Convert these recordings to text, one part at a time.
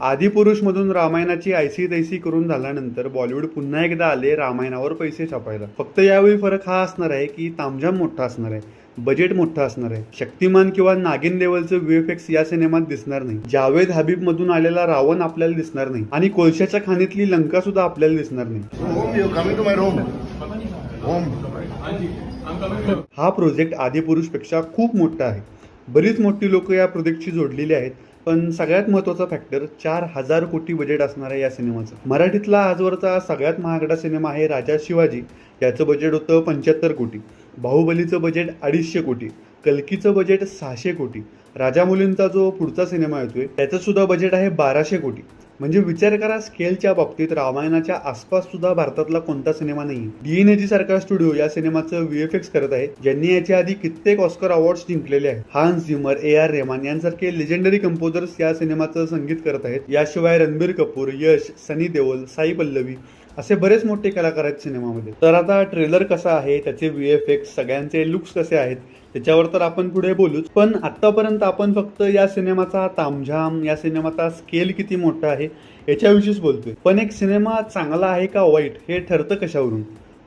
आदिपुरुष मधून रामायणाची ऐसी तैसी करून झाल्यानंतर बॉलिवूड पुन्हा एकदा आले रामायणावर पैसे छापायला. फक्त यावेळी फरक हा असणार आहे की तामझाम मोठा असणार आहे, बजेट मोठा असणार आहे. शक्तिमान किंवा नागिन लेवलचं VFX या सिनेमात दिसणार नाही. जावेद हबीब मधून आलेला रावण आपल्याला दिसणार नाही आणि कोळशाच्या खाणीतली लंका सुद्धा आपल्याला दिसणार नाही. हा प्रोजेक्ट आदिपुरुष पेक्षा खूप मोठा आहे. बरीच मोठी लोक या प्रोजेक्टशी जोडलेली आहेत, पण सगळ्यात महत्त्वाचा फॅक्टर 4,000 कोटी बजेट असणार आहे या सिनेमाचं. मराठीतला आजवरचा सगळ्यात महागडा सिनेमा आहे राजा शिवाजी. याचं बजेट होतं 75 कोटी. बाहुबलीचं बजेट 250 कोटी. कल्कीचं बजेट 600 कोटी. राजामौलींचा जो पुढचा सिनेमा येतोय त्याचं सुद्धा बजेट आहे 1200 कोटी. म्हणजे विचार करा, स्केलच्या बाबतीत रामायणाच्या आसपास सुद्धा भारतातला कोणता सिनेमा नाही. DNAG सारखा स्टुडिओ या सिनेमाचं VFX करत आहे, ज्यांनी याच्या आधी कित्येक ऑस्कर अवॉर्ड्स जिंकलेले आहेत. हान्स झिमर, AR रहमान यांसारखे लेजेंडरी कंपोजर्स या सिनेमाचं संगीत करत आहेत. याशिवाय रणबीर कपूर, यश, सनी देओल, साई पल्लवी असे बरेच मोठे कलाकार आहेत सिनेमामध्ये. तर आता ट्रेलर कसा आहे, त्याचे VFX, सगळ्यांचे लुक्स कसे आहेत त्याच्यावर तर आपण पुढे बोलूच. पण आतापर्यंत आपण फक्त या सिनेमाचा तामझाम, या सिनेमाचा स्केल किती मोठा आहे याच्याविषयीच बोलतोय. पण एक सिनेमा चांगला आहे का वाईट हे ठरतं कशावरून?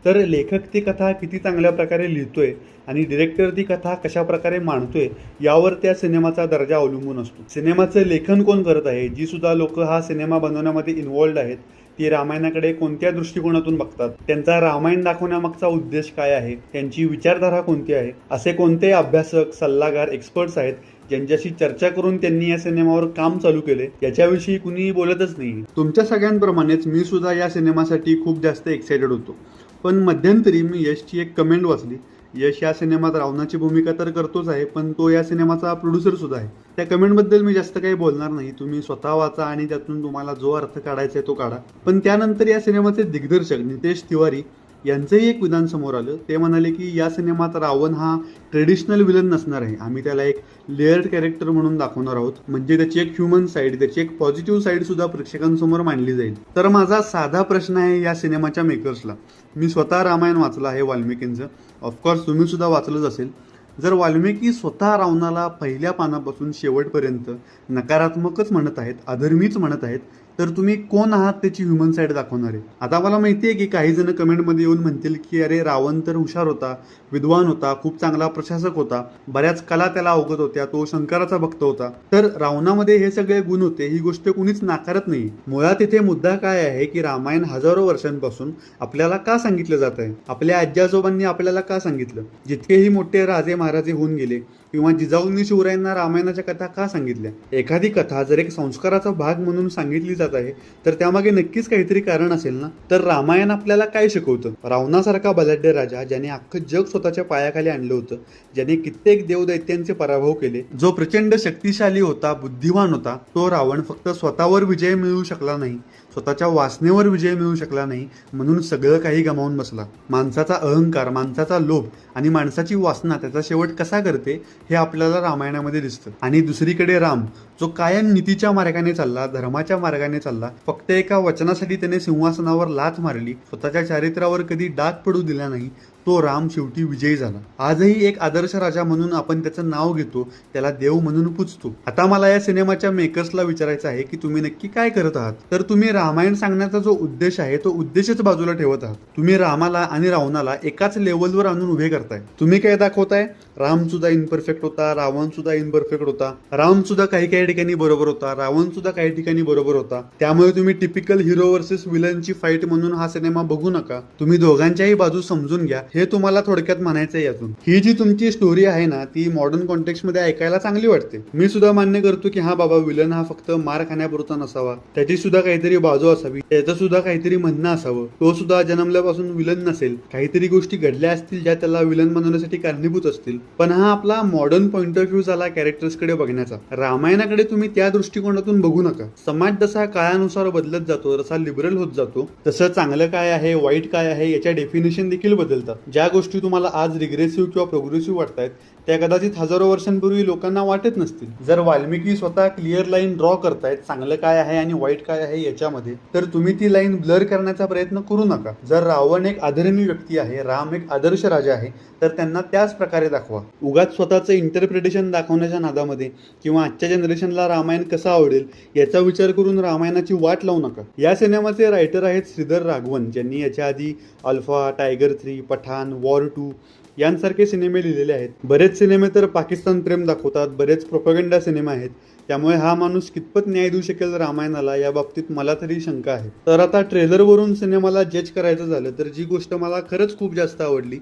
तर लेखक ती कथा किती चांगल्या प्रकारे लिहितोय आणि डिरेक्टर ती कथा कशा प्रकारे मांडतोय यावर त्या सिनेमाचा दर्जा अवलंबून असतो. सिनेमाचं लेखन कोण करत आहे, जी सुद्धा लोक हा सिनेमा बनवण्यामध्ये इन्व्हॉल्ड आहेत, ती रामायणाकडे कोणत्या दृष्टिकोनातून बघतात, त्यांचा रामायण दाखवण्यामागचा उद्देश काय आहे, त्यांची विचारधारा कोणती आहे, असे कोणते अभ्यासक, सल्लागार, एक्सपर्ट्स आहेत ज्यांच्याशी चर्चा करून त्यांनी या सिनेमावर काम चालू केले याच्याविषयी कुणी बोलतच नाही. तुमच्या सगळ्यांप्रमाणेच मी सुद्धा या सिनेमासाठी खूप जास्त एक्सायटेड होतो. पण मध्यंतरी मी यशची एक कमेंट वाचली. यश या सिनेमात रावणाची भूमिका तर करतोच आहे, पण तो या सिनेमाचा प्रोड्युसर सुद्धा आहे. त्या कमेंटबद्दल मी जास्त काही बोलणार नाही, तुम्ही स्वतः वाचा आणि त्यातून तुम्हाला जो अर्थ काढायचा आहे तो काढा. पण त्यानंतर या सिनेमाचे दिग्दर्शक नितेश तिवारी यांचंही एक विधान समोर आलं. ते म्हणाले की या सिनेमात रावण हा ट्रेडिशनल विलन नसणार आहे, आम्ही त्याला एक लेअर्ड कॅरेक्टर म्हणून दाखवणार आहोत. म्हणजे त्याची एक ह्युमन साईड, त्याची एक पॉझिटिव्ह साईड सुद्धा प्रेक्षकांसमोर मांडली जाईल. तर माझा साधा प्रश्न आहे या सिनेमाच्या मेकर्सला. मी स्वतः रामायण वाचलं आहे वाल्मिकींचं, ऑफकोर्स तुम्ही सुद्धा वाचलंच असेल. जर वाल्मिकी स्वतः रावणाला पहिल्या पानापासून शेवटपर्यंत नकारात्मकच म्हणत आहेत, अधर्मीच म्हणत आहेत, तर तुम्ही कोण आहात त्याची ह्युमन साईड दाखवणार आहे? आता मला माहिती आहे की काही जण कमेंटमध्ये येऊन म्हणतील की अरे रावण तर हुशार होता, विद्वान होता, खूप चांगला प्रशासक होता, बऱ्याच कला त्याला अवगत होत्या, तो शंकराचा भक्त होता. तर रावणामध्ये हे सगळे गुण होते, ही गोष्ट कुणीच नाकारत नाही. मुळात इथे मुद्दा काय आहे की रामायण हजारो वर्षांपासून आपल्याला का सांगितलं जात आहे, आपल्या आजी आजोबांनी आपल्याला का सांगितलं, जितकेही मोठे राजे महाराजे होऊन गेले किंवा जिजाऊंनी शिवरायांना रामायणाच्या कथा का सांगितल्या. एखादी कथा जर एक संस्काराचा भाग म्हणून सांगितली जात आहे तर त्यामागे नक्कीच काहीतरी कारण असेल ना. तर रामायण आपल्याला काय शिकवतं? रावणासारखा बलाढ्य राजा, ज्याने अख्खं जग स्वतःच्या पायाखाली आणलं होतं, ज्याने कित्येक देवदैत्यांचे पराभव केले, जो प्रचंड शक्तिशाली होता, बुद्धिवान होता, तो रावण फक्त स्वतःवर विजय मिळवू शकला नाही, स्वतःच्या वासनेवर विजय मिळवू शकला नाही, म्हणून सगळं काही गमावून बसला. माणसाचा अहंकार, माणसाचा लोभ आणि माणसाची वासना त्याचा शेवट कसा करते हे आपल्याला रामायणामध्ये दिसतं. आणि दुसरीकडे राम, जो कायम नीतीच्या मार्गाने चालला, धर्माच्या मार्गाने चालला, फक्त एका वचनासाठी त्याने सिंहासनावर लाथ मारली, स्वतःच्या चारित्र्यावर कधी डाग पडू दिला नाही, तो राम शेवटी विजयी झाला. आजही एक आदर्श राजा म्हणून आपण त्याचं नाव घेतो, त्याला देव म्हणून पूजतो. आता मला या सिनेमाच्या मेकर्सला विचारायचं आहे की तुम्ही नक्की काय करत आहात? तर तुम्ही रामायण सांगण्याचा जो उद्देश आहे तो उद्देशच बाजूला ठेवत आहात. तुम्ही रामाला आणि रावणाला एकाच लेवलवर आणून उभे करताय. तुम्ही काय दाखवताय? राम सुद्धा इम्परफेक्ट होता, रावण सुद्धा इम्परफेक्ट होता, राम सुद्धा काही ठिकाणी बरोबर होता, रावण सुद्धा काही ठिकाणी बरोबर होता. त्यामुळे तुम्ही टिपिकल हिरो वर्सेस विलनची फाईट म्हणून हा सिनेमा बघू नका. तुम्ही दोघांच्याही बाजू समजून घ्या, हे तुम्हाला थोडक्यात म्हणायचं आहे यातून. ही जी तुमची स्टोरी आहे ना, ती मॉडर्न कॉन्टेक्स्ट मध्ये ऐकायला चांगली वाटते. मी सुद्धा मान्य करतो की हा बाबा, विलन हा फक्त मार खाण्यापुरता नसावा, त्याची सुद्धा काहीतरी बाजू असावी, त्याचं सुद्धा काहीतरी म्हणणं असावं, तो सुद्धा जन्मल्यापासून विलन नसेल, काहीतरी गोष्टी घडल्या असतील ज्या त्याला विलन बनवण्यासाठी कारणीभूत असतील. पण हा आपला मॉडर्न पॉइंट ऑफ व्ह्यू झाला कॅरेक्टर्स कडे बघण्याचा. रामायणाकडे तुम्ही त्या दृष्टिकोनातून बघू नका. समाज जसा काळानुसार बदलत जातो, जसा लिबरल होत जातो, तसं चांगलं काय आहे, वाईट काय आहे याच्या डेफिनेशन देखील बदलतात. ज्या गोष्टी तुम्हाला आज रिग्रेसिव्ह किंवा प्रोग्रेसिव्ह वाटतायत त्या कदाचित हजारो वर्षांपूर्वी लोकांना वाटत नसतील. जर वाल्मिकी स्वतः क्लिअर लाईन ड्रॉ करतायत चांगलं काय आहे आणि वाईट काय आहे याच्यामध्ये, तर तुम्ही ती लाईन ब्लर करण्याचा प्रयत्न करू नका. जर रावण एक आदरणीय व्यक्ती आहे, राम एक आदर्श राजा आहे, तर त्यांना त्याच प्रकारे दाखवा. उगाच स्वतःचं इंटरप्रिटेशन दाखवण्याच्या नादामध्ये किंवा आजच्या जनरेशनला रामायण कसं आवडेल याचा विचार करून रामायणाची वाट लावू नका. या सिनेमाचे रायटर आहेत श्रीधर राघवन, ज्यांनी याच्या आधी अल्फा, टायगर 3, पठाण, वॉर 2 यांसारखे सिनेमे लिहिलेले आहेत. बरेच सिनेमे तर पाकिस्तान प्रेम दाखवतात, बरेच प्रोपगंडा सिनेमा आहेत. त्यामुळे हा माणूस कितपत न्याय देऊ शकेल रामायणाला या बाबतीत मला तरी शंका आहे. तर आता ट्रेलरवरून सिनेमाला जज करायचं झालं तर जी गोष्ट मला खरंच खूप जास्त आवडली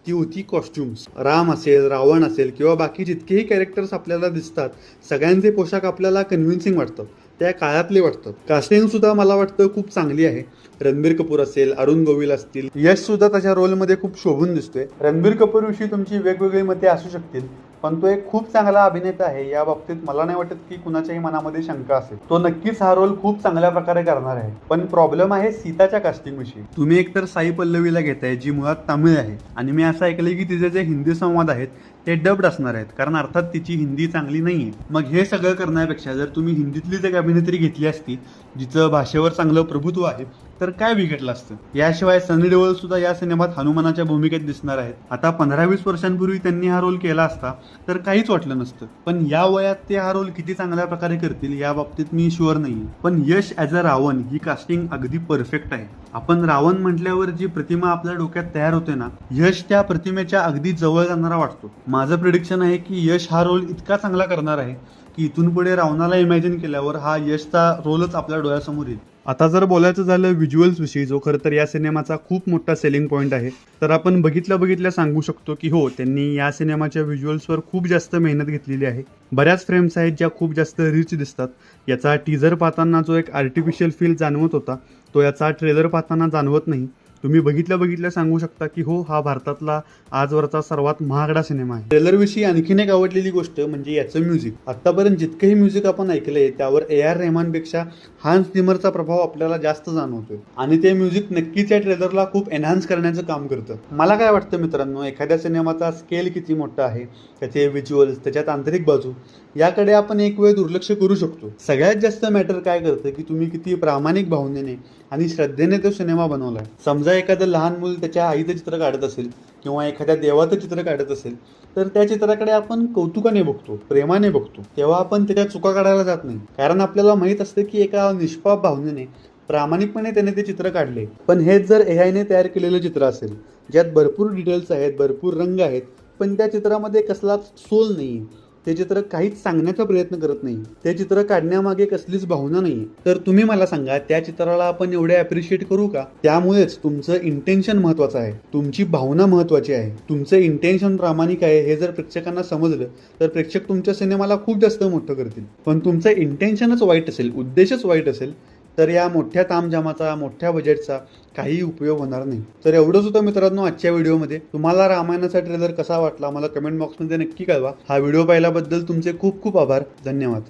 ती होती कॉस्ट्युम्स. राम असेल, रावण असेल किंवा बाकी जितकेही कॅरेक्टर्स आपल्याला दिसतात, सगळ्यांचे पोशाख आपल्याला कन्व्हिन्सिंग वाटतात, त्या काळातले वाटतात. कास्टिंग सुद्धा मला वाटतं खूप चांगली आहे. रणबीर कपूर असेल, अरुण गोविल असतील, यश सुद्धा त्याच्या रोलमध्ये खूप शोभून दिसतोय. रणबीर कपूर विषयी तुमची वेगवेगळी मते असू शकतील, पण तो एक खूप चांगला अभिनेता आहे. या बाबतीत मला नाही वाटत की कुणाच्याही मनामध्ये शंका असेल. तो नक्कीच हा रोल खूप चांगल्या प्रकारे करणार आहे. पण प्रॉब्लेम आहे सीताच्या कास्टिंग विषयी. तुम्ही एकतर साई पल्लवीला घेताय जी मुळात तामिळ आहे, आणि मी असं ऐकलंय की तिचे जे हिंदी संवाद आहेत ते डब्ड असणार आहेत, कारण अर्थात तिची हिंदी चांगली नाही आहे. मग हे सगळं करण्यापेक्षा जर तुम्ही हिंदीतलीच एक अभिनेत्री घेतली असती जिचं भाषेवर चांगलं प्रभुत्व आहे, तर काय बिघडलं असतं. याशिवाय सनी देओल सुद्धा या सिनेमात हनुमानाच्या भूमिकेत दिसणार आहेत. आता 15-20 वर्षांपूर्वी त्यांनी हा रोल केला असता तर काहीच वाटलं नसतं, पण या वयात ते हा रोल किती चांगल्या प्रकारे करतील या बाबतीत मी शुअर नाही. पण यश ॲज अ रावण ही कास्टिंग अगदी परफेक्ट आहे. आपण रावण म्हटल्यावर जी प्रतिमा आपल्या डोक्यात तयार होते ना, यश त्या प्रतिमेच्या अगदी जवळ जाणारा वाटतो. माझं प्रिडिक्शन आहे की यश हा रोल इतका चांगला करणार आहे की इथून पुढे रावणाला इमॅजिन केल्यावर हा यशचा रोलच आपल्या डोळ्यासमोर येईल. आता जर बोलायचं झालं व्हिज्युअल्स विषयी, जो खरं तर या सिनेमाचा खूप मोठा सेलिंग पॉईंट आहे, तर आपण बघितल्या सांगू शकतो की हो, त्यांनी या सिनेमाच्या व्हिज्युअल्सवर खूप जास्त मेहनत घेतलेली आहे. बऱ्याच फ्रेम्स आहेत ज्या खूप जास्त रिच दिसतात. याचा टीझर पाहताना जो एक आर्टिफिशियल फील जाणवत होता तो याचा ट्रेलर पाहताना जाणवत नाही. तुम्ही बघितल्या सांगू शकता की हो, हा भारतातला आजवरचा सर्वात महागडा सिनेमा आहे. ट्रेलरविषयी आणखीन एक आवडलेली गोष्ट म्हणजे याचं म्युझिक. आत्तापर्यंत जितकंही म्युझिक आपण ऐकलंय त्यावर AR रेहमानपेक्षा हान्स झिमरचा प्रभाव आपल्याला जास्त जाणवतोय, आणि ते म्युझिक नक्कीच या ट्रेलरला खूप एनहान्स करण्याचं काम करतं. मला काय वाटतं मित्रांनो, एखाद्या सिनेमाचा स्केल किती मोठा आहे, त्याचे व्हिज्युअल्स, त्याच्यात आंतरिक बाजू, याकडे आपण एक वेळ दुर्लक्ष करू शकतो. सगळ्यात जास्त मॅटर काय करतं की तुम्ही किती प्रामाणिक भावनेने आणि श्रद्धेने तो सिनेमा बनवलाय. समजा एखादं लहान मूल त्याच्या आईचं चित्र काढत असेल किंवा एखाद्या देवाचं चित्र काढत असेल, तर त्या चित्राकडे आपण कौतुकाने बघतो, प्रेमाने बघतो. तेव्हा आपण त्याच्या चुका काढायला जात नाही, कारण आपल्याला माहित असतं की एका निष्पाप भावनेने प्रामाणिकपणे त्याने ते चित्र काढले. पण हेच जर AI ने तयार केलेलं चित्र असेल, ज्यात भरपूर डिटेल्स आहेत, भरपूर रंग आहेत, पण त्या चित्रामध्ये कसलाच सोल नाही, ते चित्र काहीच सांगण्याचा प्रयत्न करत नाही, ते चित्र काढण्यामागे कसलीच भावना नाही, तर तुम्ही मला सांगा त्या चित्राला आपण एवढे अप्रिशिएट करू का? त्यामुळेच तुमचं इंटेन्शन महत्वाचं आहे, तुमची भावना महत्वाची आहे. तुमचं इंटेन्शन प्रामाणिक आहे हे जर प्रेक्षकांना समजलं तर प्रेक्षक तुमच्या सिनेमाला खूप जास्त मोठं करतील. पण तुमचं इंटेन्शनच वाईट असेल, उद्देशच वाईट असेल, तर या मोठ्या तामझामाचा, मोठ्या बजेटचा काही उपयोग होणार नाही. तर एवढंच होतं मित्रांनो आजच्या व्हिडिओमध्ये. तुम्हाला रामायणाचा ट्रेलर कसा वाटला मला कमेंट बॉक्समध्ये नक्की कळवा. हा व्हिडिओ पाहिल्याबद्दल तुमचे खूप खूप आभार. धन्यवाद.